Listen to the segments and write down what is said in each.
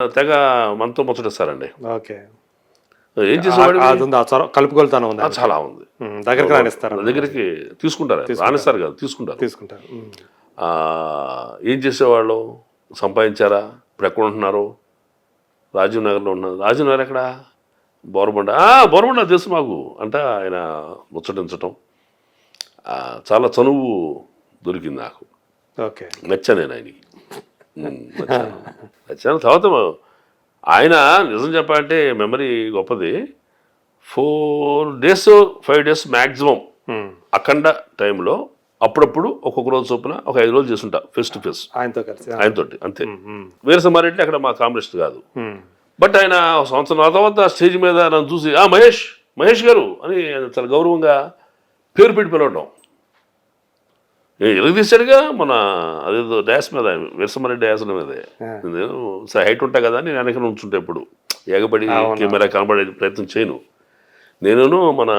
తెగ మనతో ముచ్చటిస్తారండి. ఓకే. ఏం చేసేవాడివి? అదుంది. ఆ చొరవ కలుపుగోలుతనం ఉంది. చాలా ఉంది. దగ్గరికి రానిస్తారు. నా దగ్గరికి తీసుకుంటారు. రానిస్తారు కాదు, తీసుకుంటారు. తీసుకుంటారు. ఏం చేసేవాళ్ళు? సంపాదించారా? ఇప్పుడు ఎక్కడ ఉంటున్నారు? రాజీవ్ నగర్లో ఉన్నారు. రాజీవ్ నగర్ ఎక్కడ? బోరబండ. బోరబండ తెలుసు మాకు అంటే ఆయన ముచ్చటించటం చాలా చనువు దొరికింది నాకు. ఓకే. నచ్చాను నేను ఆయనకి. నచ్చాను. తర్వాత ఆయన నిజం చెప్పాలంటే మెమరీ గొప్పది. 4 days 5 days మ్యాక్సిమం అఖండ టైంలో అప్పుడప్పుడు ఒక్కొక్క రోజు చొప్పున ఒక 5 రోజులు చేస్తుంటా ఫేస్ టు ఫేస్ ఆయనతో కలిసి. ఆయనతోటి అంతే. వీరసింహారెడ్డి అక్కడ మా కాంబినేస్ట్ కాదు. బట్ ఆయన సంవత్సరం తర్వాత స్టేజ్ మీద నన్ను చూసి మహేష్ గారు అని చాలా గౌరవంగా పేరు పెట్టి పిలవడం. ఎలుగు తీశాడుగా మన అదేదో డ్యాస్ మీద వీరసింహారెడ్డి డ్యాస్ల మీదే. నేను హైట్ ఉంటా కదా నేను వెనక ఉంచుంటే ఎప్పుడు ఎగబడి కెమెరా కనబడే ప్రయత్నం చేయను. నేను మన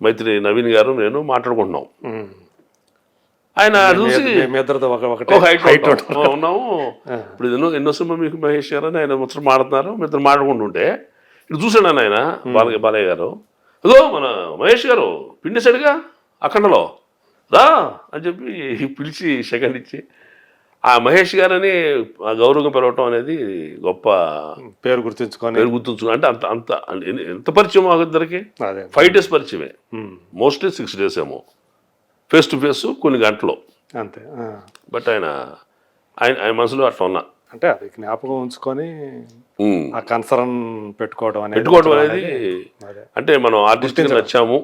మైత్రి నవీన్ గారు నేను మాట్లాడుకుంటున్నాం. ఆయన చూసి హైట్ ఉన్నాము. ఇప్పుడు ఎన్నో సినిమా మీకు మహేష్ గారు అని ఆయన ముచ్చట మాడుతున్నారు. మీ ఇద్దరు మాట్లాడుకుంటుంటే ఇటు చూసాడు ఆయన బాలయ్య గారు. అదో మన మహేష్ గారు పిండేశాడుగా అఖండలో రా అని చెప్పి పిలిచి సెకండ్ ఇచ్చి ఆ మహేష్ గారని గౌరవంగా పిలవటం అనేది గొప్ప పేరు గుర్తుంచుకొని అంటే అంత ఎంత పరిచయం మా ఇద్దరికి 5 days పరిచయమే. మోస్ట్లీ 6 days ఏమో ఫేస్ టు ఫేస్ కొన్ని గంటలు అంతే. బట్ ఆయన మనసులో అట్లా ఉన్నా అంటే అది జ్ఞాపకం ఉంచుకొని ఆ కన్సర్న్ పెట్టుకోవడం అనేది అంటే మనం ఆర్టిస్ట్గా నచ్చాము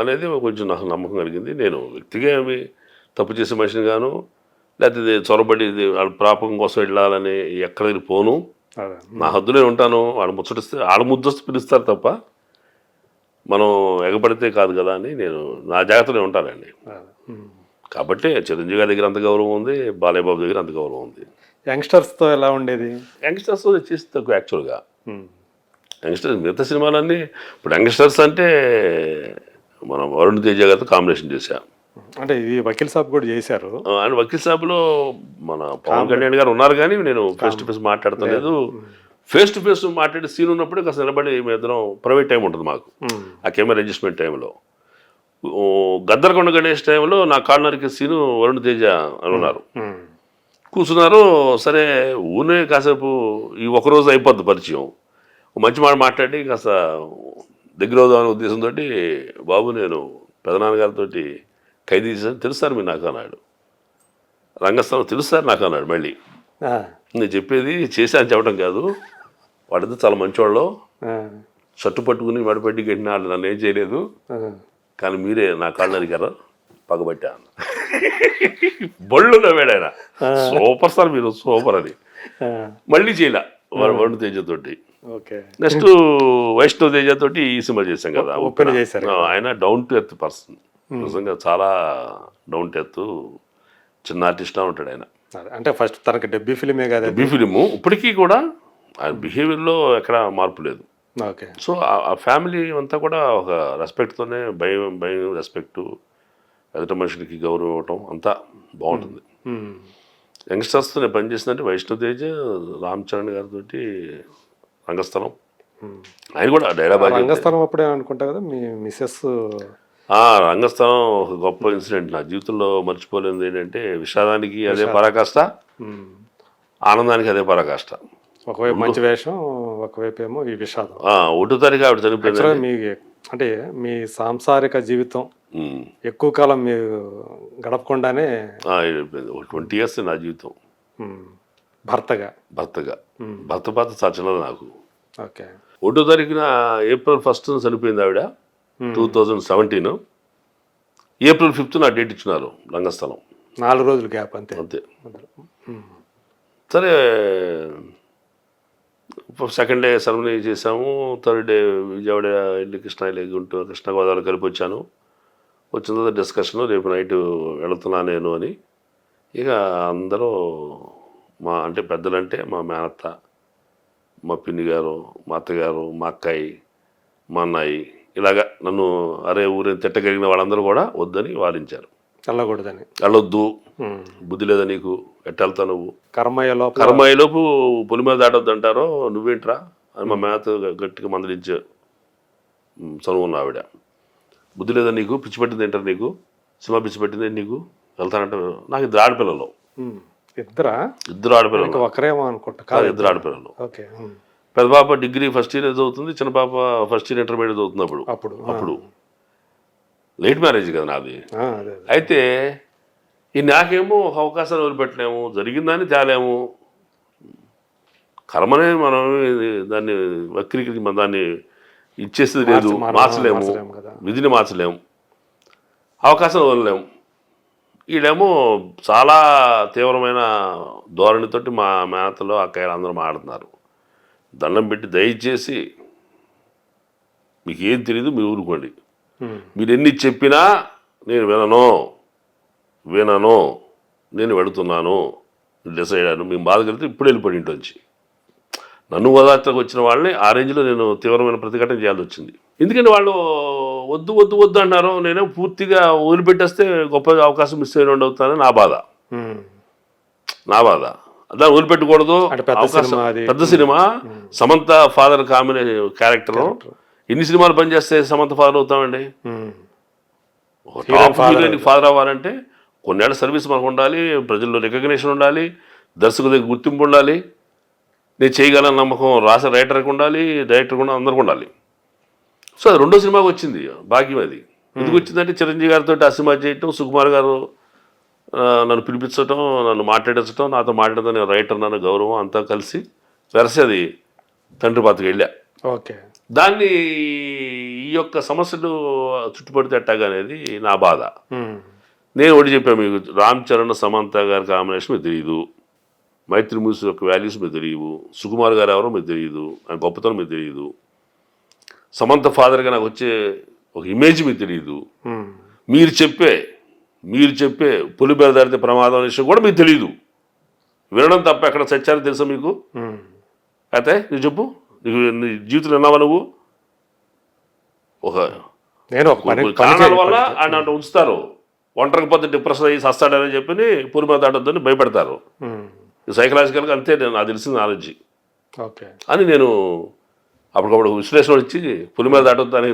అనేది కొంచెం నాకు నమ్మకం కలిగింది. నేను వ్యక్తిగా ఏమి తప్పు చేసే మనిషిని గాను లేకపోతే చొరబడి వాళ్ళ ప్రాపకం కోసం వెళ్ళాలని ఎక్కడికి పోను. నా హద్దులే ఉంటాను. వాళ్ళు ముచ్చటిస్తే వాళ్ళ ముద్దొస్తే పిలుస్తారు తప్ప మనం ఎగబడితే కాదు కదా అని నేను నా జాగ్రత్తలో ఉంటానండి. కాబట్టి చిరంజీవి గారి దగ్గర అంత గౌరవం ఉంది, బాలయ్య బాబు దగ్గర అంత గౌరవం ఉంది. యంగ్స్టర్స్తో ఎలా ఉండేది? యంగ్స్టర్స్తో చేసి తక్కువ యాక్చువల్గా. యంగ్స్టర్స్ మిగతా సినిమాలన్నీ ఇప్పుడు యంగ్స్టర్స్ అంటే మనం వరుణ్ తేజ గారితో కాంబినేషన్ చేశాం. అంటే ఇది వకీల్ సాబ్ కూడా చేశారు. ఆయన వకీల్ సాబ్లో మన పవన్ కళ్యాణ్ గారు ఉన్నారు కానీ నేను ఫేస్ టు ఫేస్ మాట్లాడతలేదు. ఫేస్ టు ఫేస్ మాట్లాడే సీన్ ఉన్నప్పుడే కాస్త నిలబడి ఇద్దరం ప్రైవేట్ టైం ఉంటుంది మాకు ఆ కెమెరా అడ్జస్ట్మెంట్ టైంలో. గద్దరకొండ గణేష్ టైంలో నా కాళ్ళు నరికే సీను వరుణ్ తేజ అని ఉన్నారు. కూర్చున్నారు. సరే ఊనే కాసేపు ఈ ఒకరోజు అయిపోద్ది పరిచయం. మంచి మాట మాట్లాడి కాస్త దగ్గర అవుదామనే ఉద్దేశంతో బాబు నేను పెదనాన్నగారితో ఖైదీ చేశాను తెలుస్తారు మీరు నాకు అన్నాడు. రంగస్థలం తెలుస్తారు నాకు అన్నాడు. మళ్ళీ నేను చెప్పేది చేశాను చెప్పడం కాదు, వాడితో చాలా మంచివాళ్ళు, షట్టు పట్టుకుని మడిపెట్టి గట్టిన వాళ్ళు నన్ను ఏం చేయలేదు, కానీ మీరే నా కాళ్ళు నరికారా పగబట్టా అన్న. బళ్ళు నవ్వాడు ఆయన. సూపర్ స్టార్ మీరు సూపర్ అని. మళ్ళీ చేయలే వరుణ్ తేజతోటి. నెక్స్ట్ వైష్ణవ్ తేజతోటి ఈ సినిమా చేశాం కదా. ఆయన డౌన్ టు ఎర్త్ పర్సన్, నిజంగా చాలా డౌన్ టు ఎర్త్ చిన్న ఆర్టిస్ట్లా ఉంటాడు ఆయన. అంటే ఫస్ట్ తనకి డెబ్యూ ఫిలిమే కదా. Debut film. ఇప్పటికీ కూడా ఆయన బిహేవియర్లో ఎక్కడ మార్పు లేదు. సో ఆ ఫ్యామిలీ అంతా కూడా ఒక రెస్పెక్ట్తోనే భయం రెస్పెక్టు, ఎదుట మనుషులకి గౌరవం ఇవ్వటం అంతా బాగుంటుంది. యంగ్స్టర్స్తో నేను పనిచేసిందంటే వైష్ణవ్ తేజ, రామ్ చరణ్ గారితో రంగస్థలం. ఆయన కూడా డైలాగ్ రంగస్థలం అప్పుడే అనుకుంటా కదా మీ మిస్సెస్. రంగస్థలం ఒక గొప్ప ఇన్సిడెంట్ నా జీవితంలో మర్చిపోలేనిది ఏంటంటే విషాదానికి అదే పరాకాష్ట, ఆనందానికి అదే పరాకాష్ట. ఒకవైపు మంచి వేషం, ఒకవైపు ఏమో ఈ విషాదం. 1వ తారీఖు ఆవిడ చనిపోయింది. మీ అంటే మీ సాంసారిక జీవితం ఎక్కువ కాలం మీరు గడపకుండానే 20 years నా జీవితం భర్తగా భర్త చాలా నాకు. ఓకే. 1వ తారీఖున April 1st చనిపోయింది ఆవిడ 2017. April 5th నా డేట్ ఇచ్చినారు రంగస్థలం. 4 రోజులు గ్యాప్ అంతే. సరే సెకండ్ డే సెరమనీ చేసాము. థర్డ్ డే విజయవాడ వెళ్ళి గుంటూరు కృష్ణా గోదావరి కలిపి వచ్చాను. వచ్చిన తర్వాత డిస్కషన్ రేపు నైట్ వెళుతున్నా నేను అని. ఇక అందరూ మా అంటే పెద్దలంటే మా మేనత్త, మా పిన్ని గారు, మా అత్తగారు, మా అక్కాయి, మా అన్నాయి, ఇలాగా నన్ను అరే ఊరిని తిట్టగలిగిన వాళ్ళందరూ కూడా వద్దని వారించారు. వెళ్ళకూడదని. వెళ్ళొద్దు, బుద్ధి లేదా నీకు, ఎట్ట వెళ్తావు నువ్వు, కర్మయ్య లోపల కర్మయ్యలోపు పులి మీద దాటొద్దు అంటారో, నువ్వేంట్రా అని మా మేత గట్టిగా మందలించే చనువు ఉన్న ఆవిడ. బుద్ధి లేదా నీకు, పిచ్చి పెట్టింది ఏంటారు నీకు, సినిమా పిచ్చి పెట్టింది నీకు, వెళ్తానంటే. నాకు ఇద్దరు ఆడపిల్లలు. ఇద్దరు ఆడపిల్లలు. ఒకరేమో అనుకుంటా. ఇద్దరు ఆడపిల్లలు. ఓకే. పెద్ద పాప డిగ్రీ ఫస్ట్ ఇయర్ చదువుతుంది, చిన్న పాప ఫస్ట్ ఇయర్ ఇంటర్మీడియట్ చదువుతుంది. అప్పుడు లేట్ మ్యారేజ్ కదా నాది. అయితే ఈ నాకేమో ఒక అవకాశాలు వదిలిపెట్టలేము, జరిగిందాన్ని తేలేము, కర్మనే మనం దాన్ని వక్రీకరించి మనం దాన్ని ఇచ్చేసేది లేదు, మార్చలేము, విధిని మార్చలేము, అవకాశం వదలలేము. వీళ్ళేమో చాలా తీవ్రమైన ధోరణితోటి మా మేతలో అక్కయ్యలు అందరూ మాట్లాడుతున్నారు. దండం పెట్టి దయచేసి మీకు ఏం తెలియదు, మీరు ఊరుకోండి, మీరు ఎన్ని చెప్పినా నేను వినను, నేను వెళుతున్నాను, డిసైడ్ అయ్యాను, మేము బాధ కలిగితే ఇప్పుడు వెళ్ళిపోయి ఇంట్లోంచి. నన్ను ఓదార్చకు వచ్చిన వాళ్ళని ఆ రేంజ్లో నేను తీవ్రమైన ప్రతిఘటన చేయాల్సి వచ్చింది. ఎందుకంటే వాళ్ళు వద్దు వద్దు వద్దు అంటారు, నేనే పూర్తిగా వదిలిపెట్టేస్తే గొప్ప అవకాశం మిస్ అయిన అవుతానని నా బాధ. దాన్ని వదిలిపెట్టకూడదు. పెద్ద cinema, Samantha father combination character. ఎన్ని సినిమాలు పనిచేస్తే సమంత ఫాదర్ అవుతామండి? ఫాదర్ అవ్వాలంటే కొన్నేళ్ల సర్వీస్ మనకు ఉండాలి, ప్రజల్లో రికగ్నిషన్ ఉండాలి, దర్శకుల దగ్గర గుర్తింపు ఉండాలి, నేను చేయగలను నమ్మకం రాసే రైటర్కి ఉండాలి, డైరెక్టర్కి ఉండాలి, అందరికి ఉండాలి. సో అది రెండో సినిమాకి వచ్చింది భాగ్యం. అది ఎందుకు వచ్చిందంటే చిరంజీవి గారితో ఆ సినిమా చేయటం, సుకుమార్ గారు నన్ను పిలిపించటం, నన్ను మాట్లాడించడం, నాతో మాట్లాడదని రైటర్ నన్ను గౌరవం అంతా కలిసి వెరసి అది తండ్రి పాత్రకి వెళ్ళా. ఓకే. దాన్ని ఈ యొక్క సమస్యలు చుట్టుపడితే అట్టాగనేది నా బాధ. నేను ఒకటి చెప్పాను మీకు, రామ్ చరణ్ సమంత గారి కాంబినేషన్ మీకు తెలియదు, మైత్రి మూవీస్ యొక్క వాల్యూస్ మీకు తెలియదు, సుకుమార్ గారు ఎవరో మీకు తెలియదు, ఆయన గొప్పతనం మీకు తెలియదు, సమంత ఫాదర్గా నాకు వచ్చే ఒక ఇమేజ్ మీకు తెలియదు, మీరు చెప్పే పులి బెర దాడితే ప్రమాదం అనే విషయం కూడా మీకు తెలియదు. వినడం తప్ప ఎక్కడ సత్యాన్ని తెలుసా మీకు? అయితే నువ్వు చెప్పు, నీ జీవితంలో విన్నావా నువ్వు? ఒక కారణాల వల్ల ఆయన అంటే ఉంచుతారు, ఒంటరికి పోతే డిప్రెషన్ అయ్యి సస్తాడని చెప్పి పులి బెర దాటొద్దని భయపెడతారు. సైకలాజికల్గా అంతే నాకు తెలిసిన నాలెడ్జ్ అని నేను అప్పటికప్పుడు విశ్లేషణ వచ్చి పులి మీద దాటొద్దని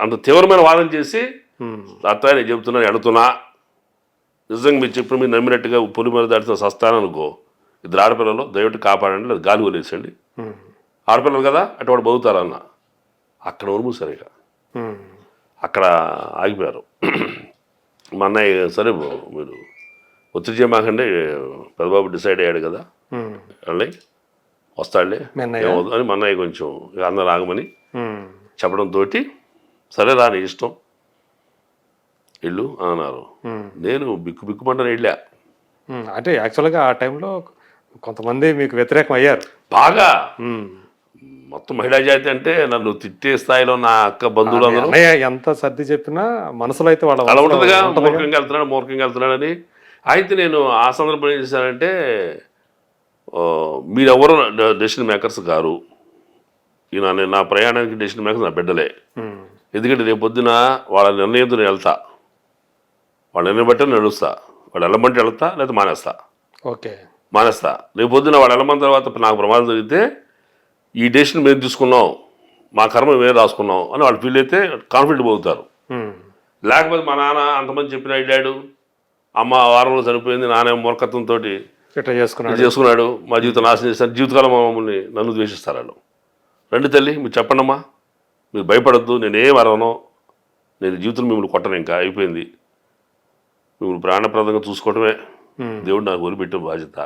అంత తీవ్రమైన వాదన చేసి అత్త నేను చెబుతున్నా ఎడుతున్నా, నిజంగా మీరు చెప్పిన మీరు నమ్మినట్టుగా పులి మీద దాటిన సస్తాననుకో, ఇద్దరు ఆడపిల్లలు దయవిಟ್ಟು కాపాడండి, లేదా గాలి వదిలేసండి, ఆడపిల్లలు కదా అటు వాడు బతుకుతారన్న. అక్కడ ఉరుమూసారు, ఇక అక్కడ ఆగిపోయారు. మా అన్నయ్య సరే మీరు ఒత్తిడి చేయమాకండి, పెద్దబాబు డిసైడ్ అయ్యాడు కదా వాళ్ళని వస్తాడులే అని మా అన్నయ్య కొంచెం అందరు ఆగమని చెప్పడంతో సరే రా నీ ఇష్టం ఇల్లు అన్నారు. నేను బిక్కుమంటని వెళ్ళా. అంటే యాక్చువల్గా ఆ టైంలో కొంతమంది మీకు వ్యతిరేకం అయ్యారు బాగా. మొత్తం మహిళా జాతి అంటే నన్ను తిట్టే స్థాయిలో నా అక్క బంధువులు అందరూ ఎంత సర్ది చెప్పినా మనసులో అయితే వాళ్ళ అలా ఉంటుందిగా, మూర్ఖంగా వెళ్తున్నాడని. అయితే నేను ఆ సందర్భం ఏం చేశానంటే, మీరెవరు డెసిషన్ మేకర్స్ గారు, ఈయన నా ప్రయాణానికి డెసిషన్ మేకర్స్ నా బిడ్డలే. ఎందుకంటే రేపు పొద్దున వాళ్ళ నిర్ణయంతో నేను వెళ్తా, వాళ్ళ నిర్ణయం బట్టి నేను నడుస్తా, వాళ్ళు వెళ్ళమంటే వెళ్తా, లేదా మానేస్తా. రేపు పొద్దున వాళ్ళు వెళ్ళమన్న తర్వాత నాకు ప్రమాదం జరిగితే ఈ డెసిషన్ మేము తీసుకున్నాం, మా కర్మ మేము రాసుకున్నాం అని వాళ్ళు ఫీల్ అయితే కాన్ఫిడెంట్ అవుతారు. లేకపోతే మా నాన్న అంతమంది చెప్పిన వెళ్ళాడు, అమ్మ వారంలో చనిపోయింది, నాన్న మూర్ఖత్వంతో చేసుకున్నాడు, మా జీవితం నాశనం చేస్తారు, జీవితకాలం మమ్మల్ని నన్ను ద్వేషిస్తారు వాళ్ళు. రండి తల్లి మీరు చెప్పండమ్మా, మీరు భయపడద్దు, నేనేం అరవను, నేను జీవితం మిమ్మల్ని కొట్టను, ఇంకా అయిపోయింది, మిమ్మల్ని ప్రాణప్రదంగా చూసుకోవటమే దేవుడు నాకు వదిలిపెట్టే బాధ్యత,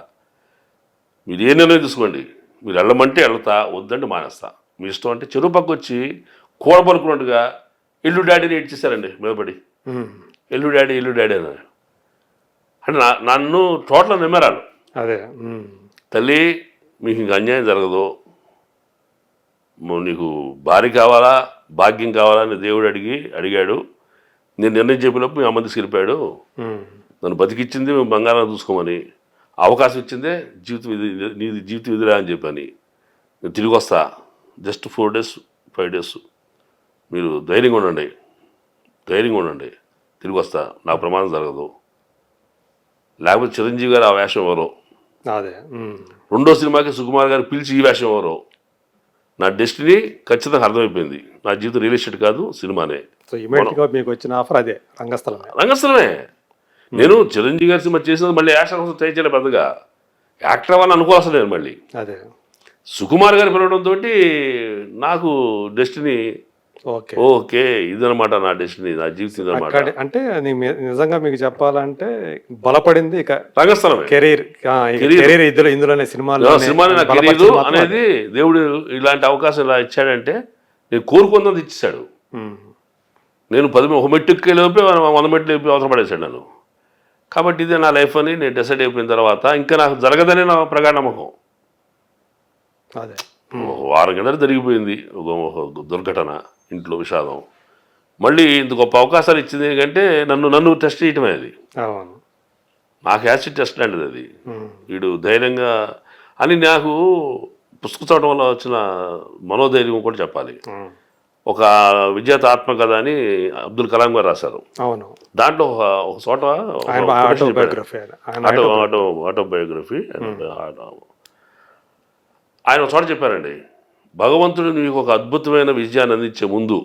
మీరు ఏ నిర్ణయం తీసుకోండి, మీరు వెళ్ళమంటే వెళ్తా, వద్దంటే మానేస్తా, మీ ఇష్టం అంటే చెరువు పక్క వచ్చి కూడపలుకున్నట్టుగా ఎల్లు డాడీని ఏడ్చేశారండి మీదపడి. ఎల్లు డాడీ అని అంటే నన్ను టోటల్ నమ్మారు. అదే తల్లి మీకు ఇంక అన్యాయం జరగదు, నీకు భార్య కావాలా భాగ్యం కావాలా అని దేవుడు అడిగాడు, నేను నిర్ణయం చెప్పినప్పుడు మీ అమ్మ తీసుకెళ్ళిపోయాడు, నన్ను బతికిచ్చింది మేము బంగారం చూసుకోమని, అవకాశం ఇచ్చిందే నీది జీవితం ఇదిరా అని చెప్పని, నేను తిరిగి వస్తా, జస్ట్ 4 days 5 days, మీరు ధైర్యంగా ఉండండి, తిరిగి వస్తా, నాకు ప్రమాదం జరగదు. లేకపోతే చిరంజీవి గారు ఆ వేషం ఎవరో, అదే రెండో సినిమాకి సుకుమార్ గారు పిలిచి ఈ వేషం ఎవరో, నా డెస్టినీ ఖచ్చితంగా అర్థమైపోయింది. నా జీవితం రియల్ ఎస్టేట్ కాదు, సినిమానే. సో ఇమీడియట్గా మీకు వచ్చిన ఆఫర్ అదే రంగస్థలమే. రంగస్థలమే. నేను చిరంజీవి గారి సినిమా చేసినది మళ్ళీ యాక్షన్ కోసం ట్రై చేయలేదు పెద్దగా. యాక్టర్ అవ్వాలని అనుకోవాల్సిన నేను మళ్ళీ అదే సుకుమార్ గారు పిలవడంతో నాకు డెస్టినీ ఓకే. ఓకే ఇదనమాట నా డెస్టినీ, నా జీవితం ఇదనమాట. అక్కడ అంటే నిజంగా మీకు చెప్పాలంటే బలపడింది ఇక రంగస్థలమే కెరీర్. కెరీర్ ఇందులోనే సినిమాలో సినిమాని నా కెరీర్ అనేది దేవుడు ఇలాంటి అవకాశం ఇలా ఇచ్చాడంటే నేను కోరుకున్నది ఇచ్చాడు. నేను 10 ఒక మెట్టు ఎక్కేలోపే 100 మెట్లు అయిపోయి అవసరం పడేశాడు నన్ను. కాబట్టి ఇదే నా లైఫ్ అని నేను డిసైడ్ అయిపోయిన తర్వాత ఇంకా నాకు జరగదనే నా ప్రగాఢ నమ్మకం. అదే వారం గంటలు జరిగిపోయింది ఒక దుర్ఘటన, ఇంట్లో విషాదం. మళ్ళీ ఇంత గొప్ప అవకాశాలు ఇచ్చింది ఏంటంటే నన్ను టెస్ట్ చేయటమే. అది అవును, నాకు యాసిడ్ టెస్ట్ లాంటిది అది. వీడు ధైర్యంగా అని నాకు పుస్తకం చదవడం వల్ల వచ్చిన మనోధైర్యం కూడా చెప్పాలి. ఒక విజేత ఆత్మకథ అని అబ్దుల్ కలాం గారు రాశారు. అవును, దాంట్లో ఒక చోట ఆటోబయోగ్రఫీ ఆయన ఒక చోట చెప్పారండి, భగవంతుడు నీకు ఒక అద్భుతమైన విజయాన్ని అందించే ముందు